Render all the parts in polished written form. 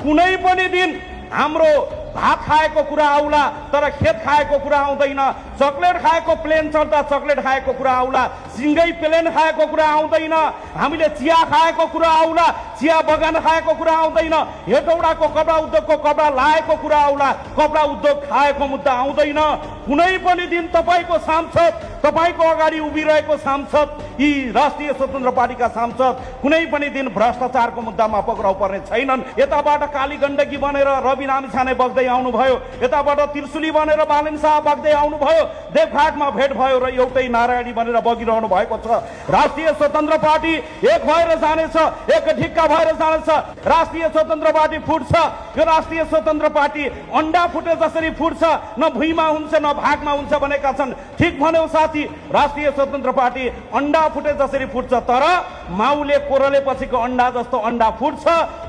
कुनै पनि दिन हाम्रो भात खाएको कुरा आउला तर खेत खाएको कुरा आउँदैन, चकलेट खाएको प्लेन चढ्दा चकलेट खाएको कुरा आउला, सिँगै प्लेन खाएको कुरा आउँदैन, हामीले चिया खाएको कुरा आउला, चिया बगान खाएको कुरा आउँदैन, हेटौडाको कपडा उद्योगको कपडा लाएको कुरा आउला, कपडा उद्योग खाएको मुद्दा आउँदैन। कुनै पनि दिन तपाईको सांसद, तपाईको अगाडि उभिरहेको सांसद, यी राष्ट्रिय स्वतन्त्र पार्टीका सांसद कुनै पनि दिन भ्रष्टाचारको मुद्दामा पक्राउ पर्ने छैनन्। यताबाट काली गण्डकी बनेर रवि लामिछाने बग्दै आउनुभयो, यताबाट त्रिशुली बनेर बालन शाह बग्दै आउनुभयो, देवघाटमा भेट भयो र एउटै नारायणी बनेर बगिरहनु भएको छ। राष्ट्रिय स्वतन्त्र पार्टी एक भएर जानेछ, एक ढिक्का भएर जानेछ। राष्ट्रिय स्वतन्त्र पार्टी फुट्छ, यो राष्ट्रिय स्वतन्त्र पार्टी अन्डा फुटे जसरी फुट्छ, न भुइँमा हुन्छ न भागमा हुन्छ भनेका छन्। ठिक भन्यौ साथी, राष्ट्रिय स्वतन्त्र पार्टी अन्डा फुटे जसरी फुट्छ, तर माउले कोरले पछिको अन्डा जस्तो अन्डा फुट्छ,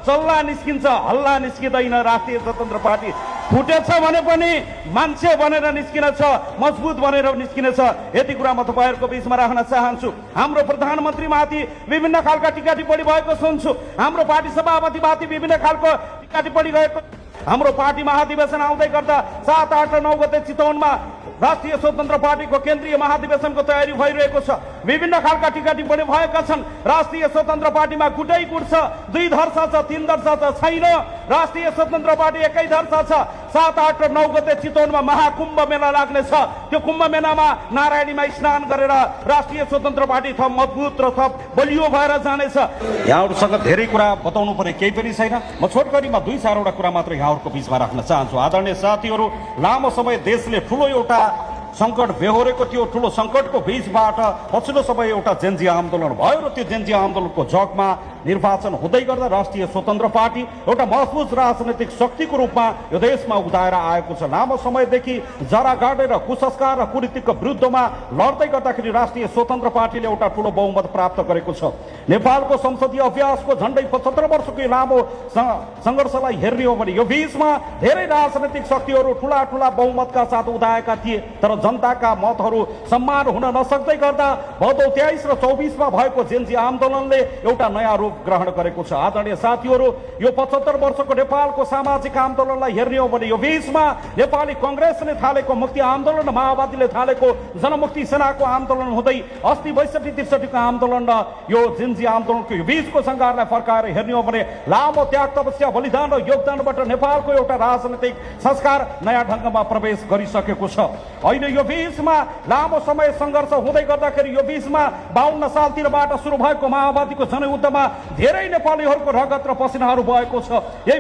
चल्ला निस्किन्छ, हल्ला निस्किँदैन। राष्ट्रिय स्वतन्त्र पार्टी फुटेछ भने पनि मान्छे बनेर निस्किनेछ, मजबुत बनेर निस्किनेछ। यति कुरा म तपाईँहरूको बीचमा राख्न चाहन्छु। हाम्रो प्रधानमन्त्रीमाथि विभिन्न खालका टिका टिप्पणी भएको सुन्छु, हाम्रो पार्टी सभापतिमाथि विभिन्न खालको टिका टिप्पणी गएको। हाम्रो पार्टी महाधिवेशन आउँदै गर्दा 7, 8 र 9 गते चितवनमा राष्ट्रिय स्वतन्त्र पार्टीको केन्द्रीय महाधिवेशनको तयारी भइरहेको छ। विभिन्न खालका टिका टिप्पणी भएका छन्। राष्ट्रिय स्वतन्त्र पार्टीमा गुटै गुट छ, 2 धर्सा छ, 3 धर्सा छ, छैन। राष्ट्रिय स्वतन्त्र पार्टी एकै धर्सा छ। 7, 8 र 9 गते चितवनमा महाकुम्भ मेला लाग्नेछ। त्यो कुम्भ मेलामा नारायणीमा स्नान गरेर राष्ट्रिय स्वतन्त्र पार्टी थप मजबुत र थप बलियो भएर जानेछ। यहाँहरूसँग धेरै कुरा बताउनु पर्ने केही पनि छैन। म छोटकरीमा 2-4 वटा कुरा मात्र यहाँहरूको बीचमा राख्न चाहन्छु। आदरणीय साथीहरू, लामो समय देशले ठुलो एउटा संकट बेहोरेको थियो। ठुलो संकटको बीचबाट पछिल्लो समय एउटा जेनजी आन्दोलन भयो र त्यो जेनजी आन्दोलनको जगमा निर्वाचन हुँदै गर्दा राष्ट्रिय स्वतन्त्र पार्टी एउटा मजबुत राजनैतिक शक्तिको रूपमा यो देशमा उदाएर आएको छ। लामो समयदेखि जरा गाडेर कुसंस्कार र कुरीतिको विरुद्धमा लड्दै गर्दाखेरि राष्ट्रिय स्वतन्त्र पार्टीले एउटा ठुलो बहुमत प्राप्त गरेको छ। नेपालको संसदीय अभ्यासको झण्डै 75 वर्षको लामो सङ्घर्षलाई हेर्ने हो भने यो बीचमा धेरै राजनैतिक शक्तिहरू ठुला ठुला बहुमतका साथ उदाएका थिए, तर जनताका मतहरू सम्मान हुन नसक्दै गर्दा भदौ 23 र 24 मा भएको जेनजी आन्दोलनले एउटा नयाँ रूप ग्रहण गरेको छ। आदरणीय साथीहरू, यो 75 वर्षको नेपालको सामाजिक आन्दोलनलाई हेर्ने हो भने यो बीचमा नेपाली कांग्रेसले थालेको मुक्ति आन्दोलन, माओवादीले थालेको जनमुक्ति सेनाको आन्दोलन हुँदै अस्ति 62-63 को आन्दोलन र यो जेनजी आन्दोलनको यो बीचको सङ्घारलाई फर्काएर हेर्ने हो भने लामो त्याग तपस्या बलिदान र योगदानबाट नेपालको एउटा राजनैतिक संस्कार नयाँ ढङ्गमा प्रवेश गरिसकेको छ। अहिले यो बीचमा लामो समय सङ्घर्ष हुँदै गर्दाखेरि यो बीचमा 52 सालतिरबाट सुरु भएको माओवादीको जनयुद्धमा धेरै नेपालीहरूको रगत र पसिनाहरू बहेको छ। यही